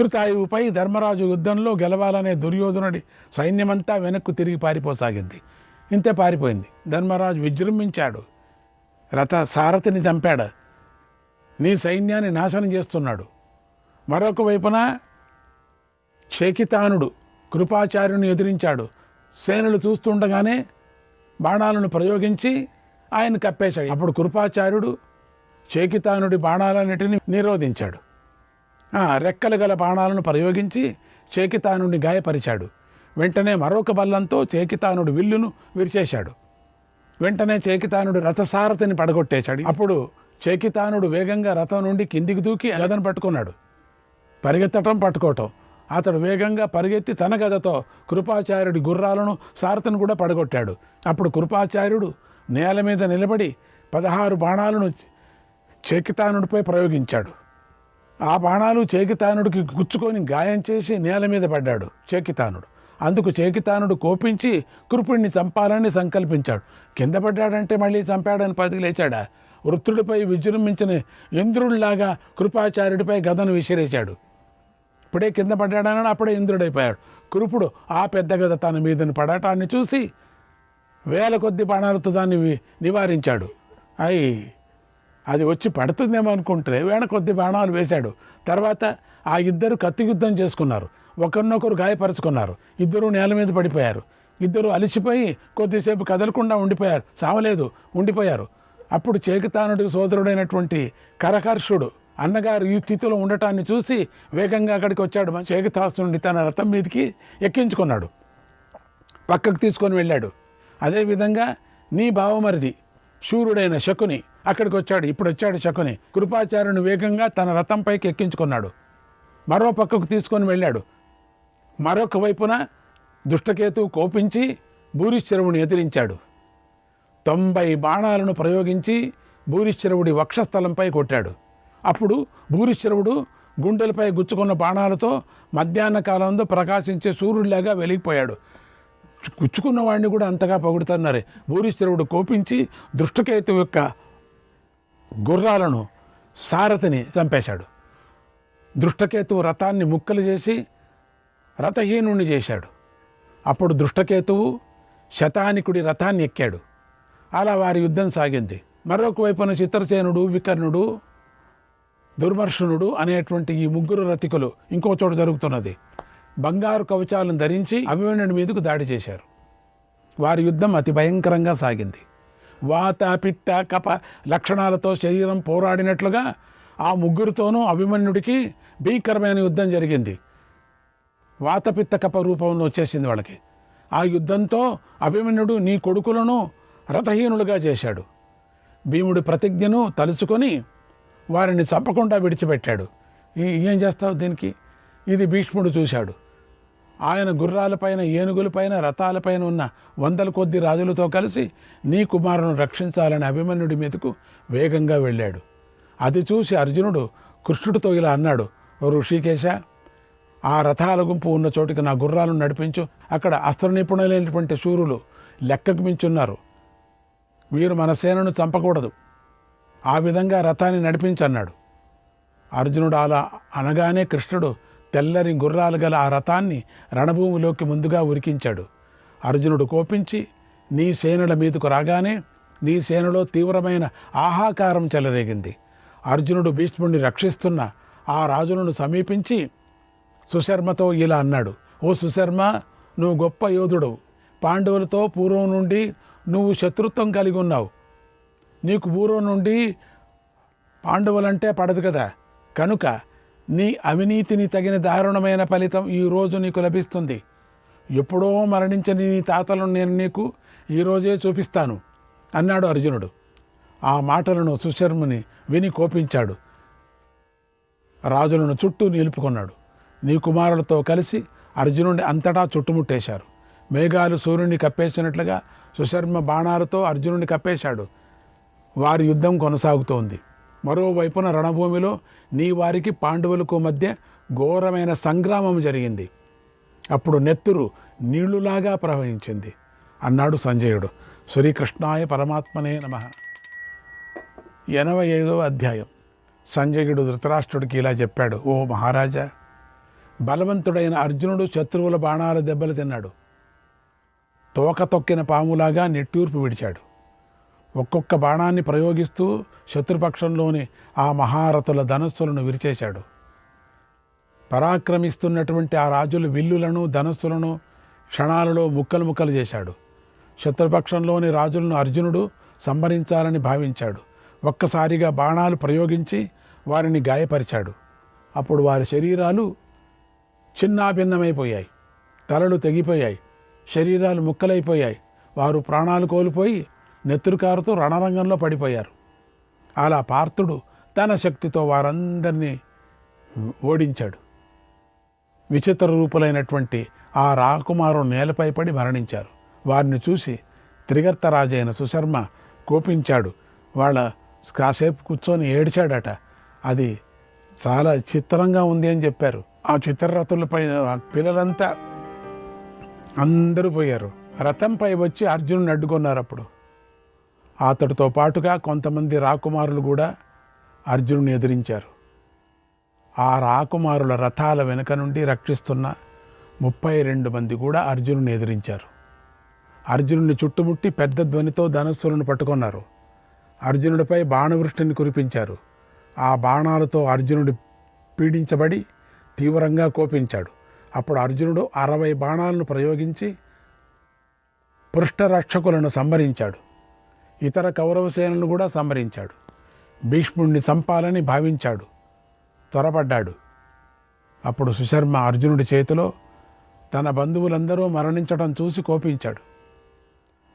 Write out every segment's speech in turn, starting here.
అశ్రుతాయువుపై ధర్మరాజు యుద్ధంలో గెలవాలనే దుర్యోధనుడి సైన్యమంతా వెనక్కు తిరిగి పారిపోసాగింది. ఇంతే పారిపోయింది. ధర్మరాజు విజృంభించాడు. రథ సారథిని చంపాడు. నీ సైన్యాన్ని నాశనం చేస్తున్నాడు. మరొక వైపున శేకితానుడు కృపాచార్యుని ఎదిరించాడు. సేనలు చూస్తుండగానే బాణాలను ప్రయోగించి ఆయన కప్పేశాడు. అప్పుడు కృపాచార్యుడు శేకితానుడి బాణాలన్నిటిని నిరోధించాడు. రెక్కలు గల బాణాలను ప్రయోగించి శేకితానుడిని గాయపరిచాడు. వెంటనే మరొక బల్లంతో శేకితానుడి విల్లును విరిచేశాడు. వెంటనే శేకితానుడు రథసారథిని పడగొట్టేశాడు. అప్పుడు శేకితానుడు వేగంగా రథం నుండి కిందికి దూకి గదను పట్టుకున్నాడు. పరిగెత్తటం పట్టుకోవటం. అతడు వేగంగా పరిగెత్తి తన గదతో కృపాచార్యుడి గుర్రాలను సారథిని కూడా పడగొట్టాడు. అప్పుడు కృపాచార్యుడు నేల మీద నిలబడి 16 బాణాలను శేకితానుడిపై ప్రయోగించాడు. ఆ బాణాలు శేకితానుడికి గుచ్చుకొని గాయం చేసి నేల మీద పడ్డాడు శేకితానుడు. అందుకు శేకితానుడు కోపించి కృపుడిని చంపాలని సంకల్పించాడు. కింద పడ్డాడంటే మళ్ళీ చంపాడని పదికి లేచాడా? వృత్రుడిపై విజృంభించిన ఇంద్రుడిలాగా కృపాచార్యుడిపై గదను విసిరేశాడు. ఇప్పుడే కింద పడ్డాడని అప్పుడే ఇంద్రుడైపోయాడు. కృపుడు ఆ పెద్ద గద తన మీదని పడటాన్ని చూసి వేల కొద్ది బాణాలతో దాన్ని నివారించాడు. అది వచ్చి పడుతుందేమో అనుకుంటే వేల కొద్ది బాణాలు వేశాడు. తర్వాత ఆ ఇద్దరు కత్తి యుద్ధం చేసుకున్నారు. ఒకరినొకరు గాయపరుచుకున్నారు. ఇద్దరు నేల మీద పడిపోయారు. ఇద్దరు అలిసిపోయి కొద్దిసేపు కదలకుండా ఉండిపోయారు. సావలేదు, ఉండిపోయారు. అప్పుడు శేకితానుడి సోదరుడైనటువంటి కరకర్షుడు అన్నగారు ఈ స్థితిలో ఉండటాన్ని చూసి వేగంగా అక్కడికి వచ్చాడు. శేకితాసురుడిని తన రథం మీదకి ఎక్కించుకున్నాడు, పక్కకు తీసుకొని వెళ్ళాడు. అదేవిధంగా నీ బావమరిది శూరుడైన శకుని అక్కడికి వచ్చాడు. ఇప్పుడు వచ్చాడు శకుని. కృపాచార్యుని వేగంగా తన రథంపైకి ఎక్కించుకున్నాడు, మరో పక్కకు తీసుకొని వెళ్ళాడు. మరొక వైపున దుష్టకేతువు కోపించి భూరిశ్రవుని ఎదిరించాడు. 90 బాణాలను ప్రయోగించి భూరిశ్రవుడి వక్షస్థలంపై కొట్టాడు. అప్పుడు భూరిశ్రవుడు గుండెలపై గుచ్చుకున్న బాణాలతో మధ్యాహ్న కాలంలో ప్రకాశించే సూర్యుడిలాగా వెలిగిపోయాడు. గుచ్చుకున్న వాడిని కూడా అంతగా పొగుడుతున్నారు. భూరిశ్రవుడు కోపించి దృష్టకేతు యొక్క గుర్రాలను సారథిని చంపేశాడు. దృష్టకేతువు రథాన్ని ముక్కలు చేసి రథహీనుణ్ణి చేశాడు. అప్పుడు దృష్టకేతువు శతానికుడి రథాన్ని ఎక్కాడు. అలా వారి యుద్ధం సాగింది. మరొక వైపున చిత్రసేనుడు, వికర్ణుడు, దుర్మర్షణుడు అనేటువంటి ఈ ముగ్గురు రథికులు ఇంకో చోట జరుగుతున్నది. బంగారు కవచాలను ధరించి అభిమన్యుడి మీదకు దాడి చేశారు. వారి యుద్ధం అతి భయంకరంగా సాగింది. వాత, పిత్త, కప లక్షణాలతో శరీరం పోరాడినట్లుగా ఆ ముగ్గురితోనూ అభిమన్యుడికి భీకరమైన యుద్ధం జరిగింది. వాత, పిత్త, కప రూపంలో వచ్చేసింది వాళ్ళకి. ఆ యుద్ధంతో అభిమన్యుడు నీ కొడుకులను రథహీనులుగా చేశాడు. భీముడి ప్రతిజ్ఞను తలుచుకొని వారిని చంపకుండా విడిచిపెట్టాడు. ఏం చేస్తావు దీనికి? ఇది భీష్ముడు చూశాడు. ఆయన గుర్రాలపైన, ఏనుగులపైన, రథాలపైన ఉన్న 100 కొద్ది రాజులతో కలిసి నీ కుమారులను రక్షించాలని అభిమన్యుడి మీదకు వేగంగా వెళ్ళాడు. అది చూసి అర్జునుడు కృష్ణుడితో ఇలా అన్నాడు, ఓ ఋషికేశ, ఆ రథాల గుంపు ఉన్న చోటికి నా గుర్రాలను నడిపించు. అక్కడ అస్త్ర నిపుణులైనటువంటి శూరులు లెక్కకు మించున్నారు. వీరు మన సేనను చంపకూడదు. ఆ విధంగా రథాన్ని నడిపించన్నాడు. అర్జునుడు అలా అనగానే కృష్ణుడు తెల్లని గుర్రాలు గల ఆ రథాన్ని రణభూమిలోకి ముందుగా ఉరికించాడు. అర్జునుడు కోపించి నీ సేనల మీదకు రాగానే నీ సేనలో తీవ్రమైన ఆహాకారం చెలరేగింది. అర్జునుడు భీష్ముడిని రక్షిస్తున్న ఆ రాజులను సమీపించి సుశర్మతో ఇలా అన్నాడు, ఓ సుశర్మ, నువ్వు గొప్ప యోధుడవు. పాండవులతో పూర్వం నుండి నువ్వు శత్రుత్వం కలిగి ఉన్నావు. నీకు పూర్వం నుండి పాండవులంటే పడదు కదా, కనుక నీ అవినీతిని తగిన దారుణమైన ఫలితం ఈరోజు నీకు లభిస్తుంది. ఎప్పుడో మరణించిన నీ తాతలను నేను నీకు ఈరోజే చూపిస్తాను అన్నాడు అర్జునుడు. ఆ మాటలను సుశర్ముని విని కోపించాడు. రాజులను చుట్టూ నిలుపుకున్నాడు. నీ కుమారులతో కలిసి అర్జునుడిని అంతటా చుట్టుముట్టేశారు. మేఘాలు సూర్యుని కప్పేసినట్లుగా సుశర్మ బాణాలతో అర్జునుడిని కప్పేశాడు. వారి యుద్ధం కొనసాగుతోంది. మరోవైపున రణభూమిలో నీ వారికి పాండవులకు మధ్య ఘోరమైన సంగ్రామం జరిగింది. అప్పుడు నెత్తురు నీళ్లులాగా ప్రవహించింది అన్నాడు సంజయుడు. శ్రీకృష్ణాయ పరమాత్మనే నమః. 85వ అధ్యాయం. సంజయుడు ధృతరాష్ట్రుడికి ఇలా చెప్పాడు, ఓ మహారాజా, బలవంతుడైన అర్జునుడు శత్రువుల బాణాల దెబ్బలు తిన్నాడు. తోక తొక్కిన పాములాగా నిట్టూర్పు విడిచాడు. ఒక్కొక్క బాణాన్ని ప్రయోగిస్తూ శత్రుపక్షంలోని ఆ మహారథుల ధనస్సులను విరిచేశాడు. పరాక్రమిస్తున్నటువంటి ఆ రాజుల విల్లులను ధనస్సులను క్షణాలలో ముక్కలు ముక్కలు చేశాడు. శత్రుపక్షంలోని రాజులను అర్జునుడు సంహరించాలని భావించాడు. ఒక్కసారిగా బాణాలు ప్రయోగించి వారిని గాయపరిచాడు. అప్పుడు వారి శరీరాలు చిన్నాభిన్నమైపోయాయి, తలలు తెగిపోయాయి, శరీరాలు ముక్కలైపోయాయి. వారు ప్రాణాలు కోల్పోయి నెత్తురుకారుతూ రణరంగంలో పడిపోయారు. అలా పార్థుడు తన శక్తితో వారందరినీ ఓడించాడు. విచిత్ర రూపులైనటువంటి ఆ రాకుమారులు నేలపై పడి మరణించారు. వారిని చూసి త్రిగర్తరాజైన సుశర్మ కోపించాడు. వాళ్ళ కాసేపు కూర్చొని ఏడ్చాడట. అది చాలా చిత్రంగా ఉంది అని చెప్పారు. ఆ చిత్రరథులపై పిల్లలంతా అందరూ పోయారు. రథంపై వచ్చి అర్జునుడిని అడ్డుకున్నారు. అప్పుడు అతడితో పాటుగా కొంతమంది రాకుమారులు కూడా అర్జునుడిని ఎదిరించారు. ఆ రాకుమారుల రథాల వెనుక నుండి రక్షిస్తున్న 32 మంది కూడా అర్జునుడిని ఎదిరించారు. అర్జునుడిని చుట్టుముట్టి పెద్ద ధ్వనితో ధనస్సులను పట్టుకున్నారు. అర్జునుడిపై బాణవృష్టిని కురిపించారు. ఆ బాణాలతో అర్జునుడు పీడించబడి తీవ్రంగా కోపించాడు. అప్పుడు అర్జునుడు 60 బాణాలను ప్రయోగించి పృష్ఠరక్షకులను సంహరించాడు. ఇతర కౌరవ సేనలను కూడా సంహరించాడు. భీష్ముడిని చంపాలని భావించాడు, త్వరపడ్డాడు. అప్పుడు సుశర్మ అర్జునుడి చేతిలో తన బంధువులందరూ మరణించడం చూసి కోపించాడు.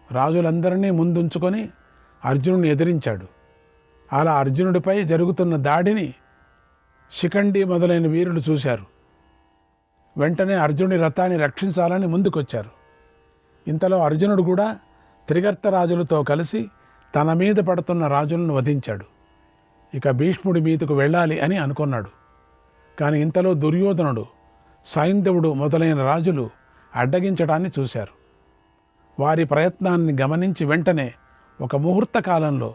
రాజులందరినీ ముందుంచుకొని అర్జునుడిని ఎదిరించాడు. అలా అర్జునుడిపై జరుగుతున్న దాడిని శిఖండి మొదలైన వీరులు చూశారు. వెంటనే అర్జునుడి రథాన్ని రక్షించాలని ముందుకొచ్చారు. ఇంతలో అర్జునుడు కూడా త్రిగర్త రాజులతో కలిసి తన మీద పడుతున్న రాజులను వధించాడు. ఇక భీష్ముడి మీదకు వెళ్ళాలి అని అనుకున్నాడు. కానీ ఇంతలో దుర్యోధనుడు, సైంధవుడు మొదలైన రాజులు అడ్డగించడాన్ని చూశారు. వారి ప్రయత్నాన్ని గమనించి వెంటనే ఒక ముహూర్త కాలంలో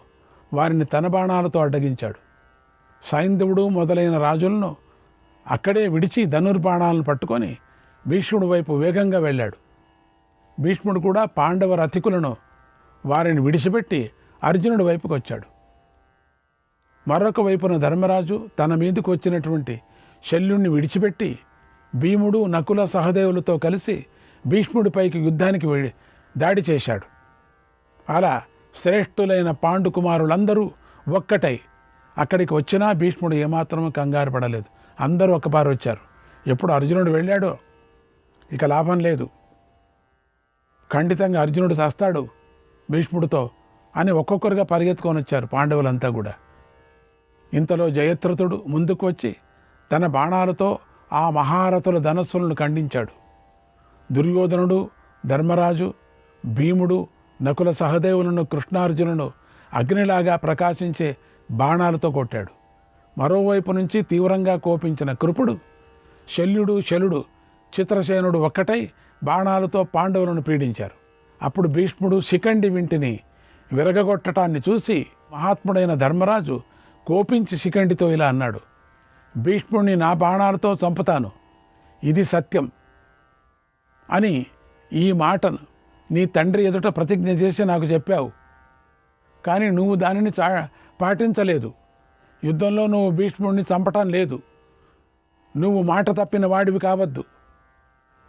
వారిని తన బాణాలతో అడ్డగించాడు. సైంధవుడు మొదలైన రాజులను అక్కడే విడిచి ధనుర్బాణాలను పట్టుకొని భీష్ముడి వైపు వేగంగా వెళ్ళాడు. భీష్ముడు కూడా పాండవ రథికులను వారిని విడిచిపెట్టి అర్జునుడి వైపుకు వచ్చాడు. మరొక వైపున ధర్మరాజు తన మీదకు వచ్చినటువంటి శల్యుణ్ణి విడిచిపెట్టి భీముడు, నకుల, సహదేవులతో కలిసి భీష్ముడిపైకి యుద్ధానికి దాడి చేశాడు. అలా శ్రేష్ఠులైన పాండుకుమారులందరూ ఒక్కటై అక్కడికి వచ్చినా భీష్ముడు ఏమాత్రమూ కంగారు పడలేదు. అందరూ ఒక్కపారు వచ్చారు. ఎప్పుడు అర్జునుడు వెళ్ళాడో ఇక లాభం లేదు, ఖండితంగా అర్జునుడు చేస్తాడు భీష్ముడితో అని ఒక్కొక్కరుగా పరిగెత్తుకొని వచ్చారు పాండవులంతా కూడా. ఇంతలో జయద్రథుడు ముందుకు వచ్చి తన బాణాలతో ఆ మహారథుల ధనస్సులను ఖండించాడు. దుర్యోధనుడు, ధర్మరాజు, భీముడు, నకుల, సహదేవులను, కృష్ణార్జునులను అగ్నిలాగా ప్రకాశించే బాణాలతో కొట్టాడు. మరోవైపు నుంచి తీవ్రంగా కోపించిన కృపుడు, శల్యుడు, శలుడు, చిత్రసేనుడు ఒక్కటై బాణాలతో పాండవులను పీడించారు. అప్పుడు భీష్ముడు శిఖండి వింటిని విరగగొట్టడాన్ని చూసి మహాత్ముడైన ధర్మరాజు కోపించి శిఖండితో ఇలా అన్నాడు: భీష్ముడిని నా బాణాలతో చంపుతాను, ఇది సత్యం అని ఈ మాటను నీ తండ్రి ఎదుట ప్రతిజ్ఞ చేసి నాకు చెప్పావు. కానీ నువ్వు దానిని పాటించలేదు. యుద్ధంలో నువ్వు భీష్ముడిని చంపటం లేదు. నువ్వు మాట తప్పిన వాడివి కావద్దు.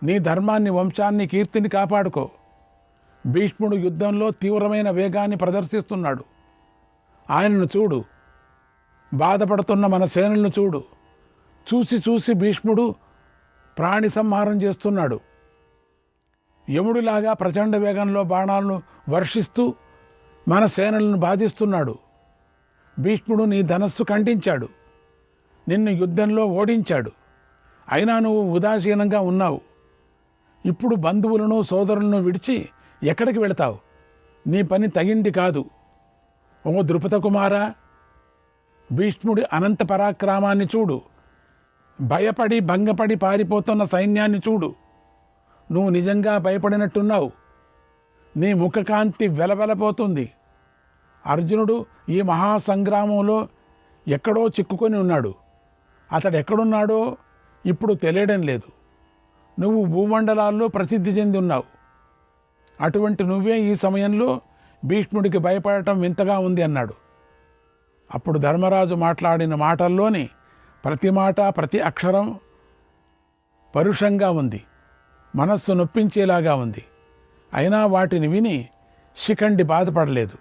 నీ ధర్మాన్ని, వంశాన్ని, కీర్తిని కాపాడుకో. భీష్ముడు యుద్ధంలో తీవ్రమైన వేగాన్ని ప్రదర్శిస్తున్నాడు. ఆయనను చూడు, బాధపడుతున్న మన సేనలను చూడు. చూసి చూసి భీష్ముడు ప్రాణి సంహారం చేస్తున్నాడు. యముడిలాగా ప్రచండ వేగంలో బాణాలను వర్షిస్తూ మన సేనలను బాధిస్తున్నాడు. భీష్ముడు నీ ధనస్సు ఖండించాడు, నిన్ను యుద్ధంలో ఓడించాడు. అయినా నువ్వు ఉదాసీనంగా ఉన్నావు. ఇప్పుడు బంధువులను, సోదరులను విడిచి ఎక్కడికి వెళతావు? నీ పని తగింది కాదు. ఓ ద్రుపద కుమారా, భీష్ముడి అనంత పరాక్రమాన్ని చూడు. భయపడి భంగపడి పారిపోతున్న సైన్యాన్ని చూడు. నువ్వు నిజంగా భయపడినట్టున్నావు. నీ ముఖకాంతి వెలవెలపోతుంది. అర్జునుడు ఈ మహాసంగ్రామంలో ఎక్కడో చిక్కుకొని ఉన్నాడు. అతడు ఎక్కడున్నాడో ఇప్పుడు తెలియడం లేదు. నువ్వు భూమండలాల్లో ప్రసిద్ధి చెంది ఉన్నావు. అటువంటి నువ్వే ఈ సమయంలో భీష్ముడికి భయపడటం వింతగా ఉంది అన్నాడు. అప్పుడు ధర్మరాజు మాట్లాడిన మాటల్లోని ప్రతి మాట ప్రతి అక్షరం పరుషంగా ఉంది, మనస్సు నొప్పించేలాగా ఉంది. అయినా వాటిని విని శిఖండి బాధపడలేదు.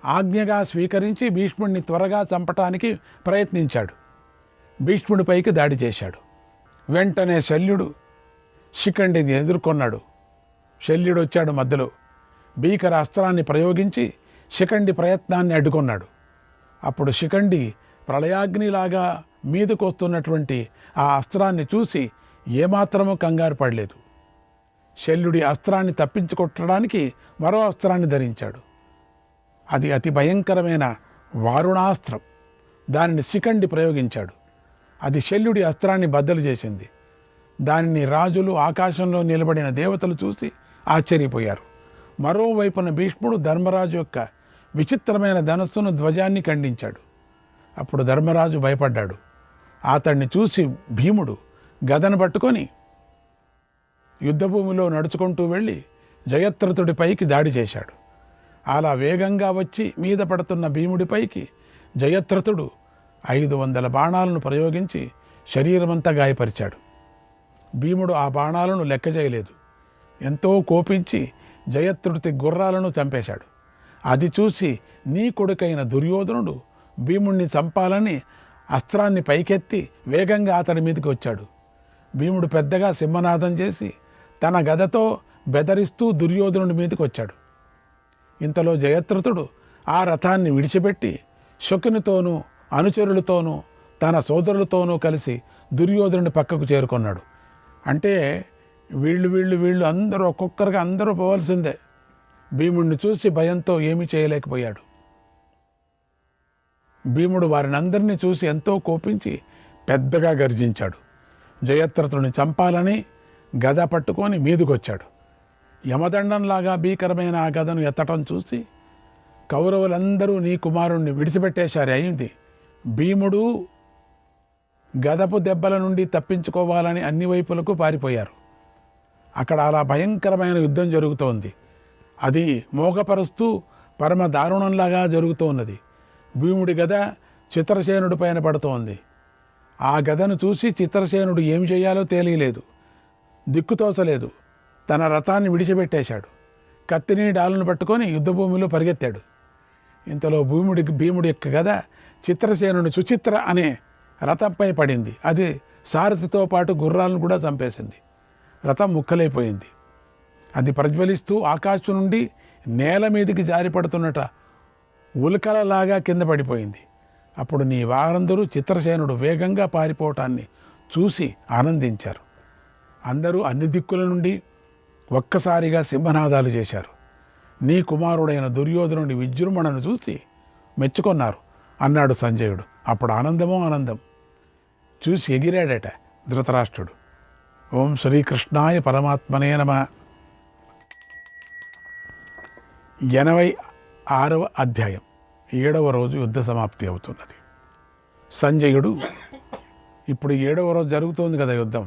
ఆజ్ఞగా స్వీకరించి భీష్ముడిని త్వరగా చంపటానికి ప్రయత్నించాడు. భీష్ముడిపైకి దాడి చేశాడు. వెంటనే శల్యుడు శిఖండిని ఎదుర్కొన్నాడు. శల్యుడు వచ్చాడు మధ్యలో. భీకర అస్త్రాన్ని ప్రయోగించి శిఖండి ప్రయత్నాన్ని అడ్డుకున్నాడు. అప్పుడు శిఖండి ప్రళయాగ్నిలాగా మీదకొస్తున్నటువంటి ఆ అస్త్రాన్ని చూసి ఏమాత్రమూ కంగారు పడలేదు. శల్యుడి అస్త్రాన్ని తప్పించుకొట్టడానికి మరో అస్త్రాన్ని ధరించాడు. అది అతి భయంకరమైన వారుణాస్త్రం. దానిని శిఖండి ప్రయోగించాడు. అది శల్యుడి అస్త్రాన్ని బద్దలు చేసింది. దానిని రాజులు, ఆకాశంలో నిలబడిన దేవతలు చూసి ఆశ్చర్యపోయారు. మరోవైపున భీష్ముడు ధర్మరాజు యొక్క విచిత్రమైన ధనస్సును, ధ్వజాన్ని ఖండించాడు. అప్పుడు ధర్మరాజు భయపడ్డాడు. అతన్ని చూసి భీముడు గదను పట్టుకొని యుద్ధభూమిలో నడుచుకుంటూ వెళ్ళి జయత్రథుడిపైకి దాడి చేశాడు. అలా వేగంగా వచ్చి మీద పడుతున్న భీముడిపైకి జయత్రథుడు 500 బాణాలను ప్రయోగించి శరీరమంతా గాయపరిచాడు. భీముడు ఆ బాణాలను లెక్క చేయలేదు. ఎంతో కోపించి జయత్రుడి గుర్రాలను చంపేశాడు. అది చూసి నీ కొడుకైన దుర్యోధనుడు భీముణ్ణి చంపాలని అస్త్రాన్ని పైకెత్తి వేగంగా అతడి మీదకి వచ్చాడు. భీముడు పెద్దగా సింహనాదం చేసి తన గదతో బెదరిస్తూ దుర్యోధనుడి మీదకి వచ్చాడు. ఇంతలో జయత్రథుడు ఆ రథాన్ని విడిచిపెట్టి శకునితోనూ అనుచరులతోనూ తన సోదరులతోనూ కలిసి దుర్యోధనుడి పక్కకు చేరుకున్నాడు. అంటే వీళ్ళు అందరూ ఒక్కొక్కరిగా అందరూ పోవాల్సిందే. భీముడిని చూసి భయంతో ఏమీ చేయలేకపోయాడు. భీముడు వారిని అందరినీ చూసి ఎంతో కోపించి పెద్దగా గర్జించాడు. జయత్రథుడిని చంపాలని గద పట్టుకొని మీదుకొచ్చాడు. యమదండంలాగా భీకరమైన ఆ గదను ఎత్తటం చూసి కౌరవులందరూ నీ కుమారుణ్ణి విడిచిపెట్టేశారు అయింది. భీముడు గదపు దెబ్బల నుండి తప్పించుకోవాలని అన్ని వైపులకు పారిపోయారు. అక్కడ అలా భయంకరమైన యుద్ధం జరుగుతోంది. అది మోగపరుస్తూ పరమ దారుణంలాగా జరుగుతూ ఉన్నది. భీముడి గద చిత్రసేనుడి పైన పడుతోంది. ఆ గదను చూసి చిత్రసేనుడు ఏమి చేయాలో తెలియలేదు, దిక్కుతోచలేదు. తన రథాన్ని విడిచిపెట్టేశాడు. కత్తిని డాలును పట్టుకొని యుద్ధభూమిలో పరిగెత్తాడు. ఇంతలో భీముడి యొక్క గద చిత్రసేనుని సుచిత్ర అనే రథంపై పడింది. అది సారథితో పాటు గుర్రాలను కూడా చంపేసింది. రథం ముక్కలైపోయింది. అది ప్రజ్వలిస్తూ ఆకాశం నుండి నేల మీదికి జారిపడుతున్నట ఉల్కలలాగా కింద పడిపోయింది. అప్పుడు నీ వారందరూ చిత్రసేనుడు వేగంగా పారిపోవటాన్ని చూసి ఆనందించారు. అందరూ అన్ని దిక్కుల నుండి ఒక్కసారిగా సింహనాదాలు చేశారు. నీ కుమారుడైన దుర్యోధనుడి విజృంభణను చూసి మెచ్చుకొన్నారు అన్నాడు సంజయుడు. అప్పుడు ఆనందమో ఆనందం. చూసి ఎగిరాడట ధృతరాష్ట్రుడు. ఓం శ్రీకృష్ణాయ పరమాత్మనే నమః. 86వ అధ్యాయం 7వ రోజు యుద్ధ సమాప్తి అవుతున్నది. సంజయుడు ఇప్పుడు 7వ రోజు జరుగుతోంది కదా యుద్ధం,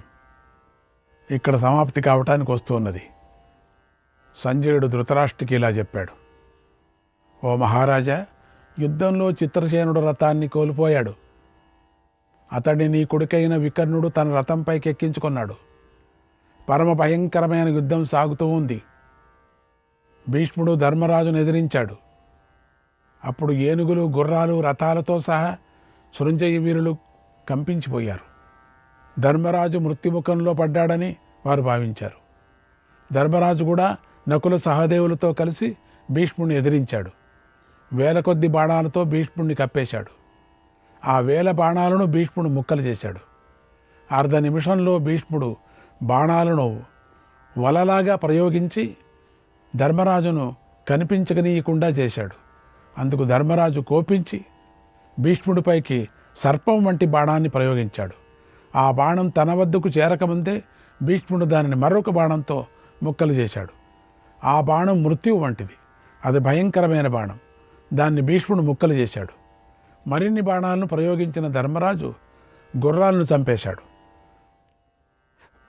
ఇక్కడ సమాప్తి కావటానికి వస్తున్నది. సంజయుడు ధృతరాష్ట్రుడికి ఇలా చెప్పాడు. ఓ మహారాజా, యుద్ధంలో చిత్రసేనుడు రథాన్ని కోల్పోయాడు. అతడిని నీ కొడుకైన వికర్ణుడు తన రథంపైకి ఎక్కించుకున్నాడు. పరమ భయంకరమైన యుద్ధం సాగుతూ ఉంది. భీష్ముడు ధర్మరాజును ఎదిరించాడు. అప్పుడు ఏనుగులు, గుర్రాలు, రథాలతో సహా సృంజయ వీరులు కంపించిపోయారు. ధర్మరాజు మృత్యుముఖంలో పడ్డాడని వారు భావించారు. ధర్మరాజు కూడా నకుల సహదేవులతో కలిసి భీష్ముడిని ఎదిరించాడు. వేల కొద్ది బాణాలతో భీష్ముడిని కప్పేశాడు. ఆ 1000 బాణాలను భీష్ముడు ముక్కలు చేశాడు. అర్ధ నిమిషంలో భీష్ముడు బాణాలను వలలాగా ప్రయోగించి ధర్మరాజును కనిపించకనీయకుండా చేశాడు. అందుకు ధర్మరాజు కోపించి భీష్ముడిపైకి సర్పం వంటి బాణాన్ని ప్రయోగించాడు. ఆ బాణం తన వద్దకు చేరకముందే భీష్ముడు దానిని మరొక బాణంతో ముక్కలు చేశాడు. ఆ బాణం మృత్యువు వంటిది. అది భయంకరమైన బాణం. దాన్ని భీష్ముడు ముక్కలు చేశాడు. మరిన్ని బాణాలను ప్రయోగించిన ధర్మరాజు గుర్రాలను చంపేశాడు.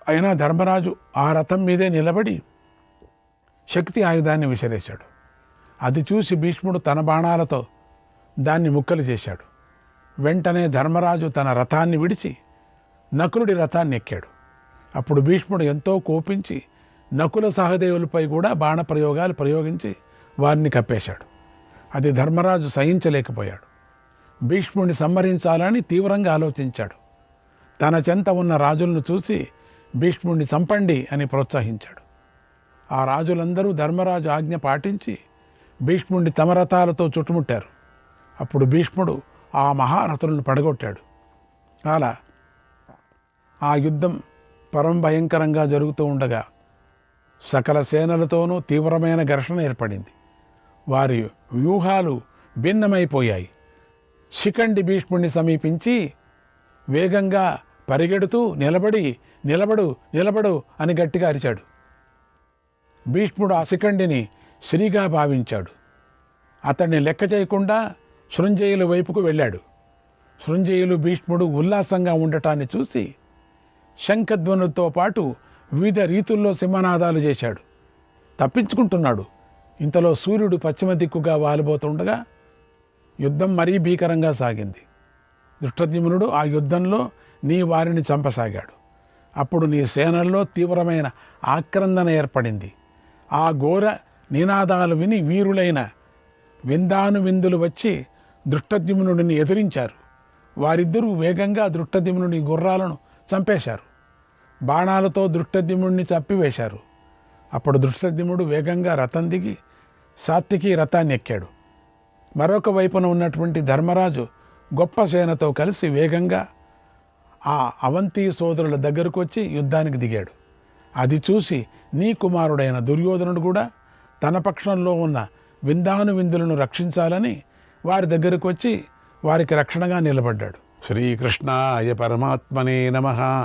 అయినా ధర్మరాజు ఆ రథం మీదే నిలబడి శక్తి ఆయుధాన్ని విసిరేశాడు. అది చూసి భీష్ముడు తన బాణాలతో దాన్ని ముక్కలు చేశాడు. వెంటనే ధర్మరాజు తన రథాన్ని విడిచి నకులుడి రథాన్ని ఎక్కాడు. అప్పుడు భీష్ముడు ఎంతో కోపించి నకుల సహదేవులపై కూడా బాణప్రయోగాలు ప్రయోగించి వారిని కప్పేశాడు. అది ధర్మరాజు సహించలేకపోయాడు. భీష్ముడిని సంహరించాలని తీవ్రంగా ఆలోచించాడు. తన చెంత ఉన్న రాజులను చూసి భీష్ముడిని చంపండి అని ప్రోత్సహించాడు. ఆ రాజులందరూ ధర్మరాజు ఆజ్ఞ పాటించి భీష్ముడిని తమ రథాలతో చుట్టుముట్టారు. అప్పుడు భీష్ముడు ఆ మహారథులను పడగొట్టాడు. అలా ఆ యుద్ధం పరం భయంకరంగా జరుగుతూ ఉండగా సకల సేనలతోనూ తీవ్రమైన ఘర్షణ ఏర్పడింది. వారి వ్యూహాలు భిన్నమైపోయాయి. శిఖండి భీష్ముడిని సమీపించి వేగంగా పరిగెడుతూ నిలబడు అని గట్టిగా అరిచాడు. భీష్ముడు ఆ శిఖండిని శ్రీగా భావించాడు. అతన్ని లెక్క చేయకుండా శృంజయుల వైపుకు వెళ్ళాడు. శృంజయులు భీష్ముడు ఉల్లాసంగా ఉండటాన్ని చూసి శంఖధ్వనులతో పాటు వివిధ రీతుల్లో సింహనాదాలు చేశాడు. తప్పించుకుంటున్నాడు. ఇంతలో సూర్యుడు పశ్చిమ దిక్కుగా వాలిపోతుండగా యుద్ధం మరీ భీకరంగా సాగింది. ధృష్టద్యుమ్నుడు ఆ యుద్ధంలో నీ వారిని చంపసాగాడు. అప్పుడు నీ సేనల్లో తీవ్రమైన ఆక్రందన ఏర్పడింది. ఆ ఘోర నినాదాలు విని వీరులైన విందానువిందులు వచ్చి ధృష్టద్యుమ్నుడిని ఎదిరించారు. వారిద్దరూ వేగంగా ధృష్టద్యుమ్నుడి గుర్రాలను చంపేశారు. బాణాలతో ధృష్టద్యుమ్నుడిని చంపివేశారు. అప్పుడు ధృష్టద్యుమ్నుడు వేగంగా రథం దిగి సాత్వికి రథాన్ని ఎక్కాడు. మరొక వైపున ఉన్నటువంటి ధర్మరాజు గొప్ప సేనతో కలిసి వేగంగా ఆ అవంతి సోదరుల దగ్గరకు వచ్చి యుద్ధానికి దిగాడు. అది చూసి నీ కుమారుడైన దుర్యోధనుడు కూడా తన పక్షంలో ఉన్న విందానువిందులను రక్షించాలని వారి దగ్గరకు వచ్చి వారికి రక్షణగా నిలబడ్డాడు. శ్రీకృష్ణాయ పరమాత్మనే నమః.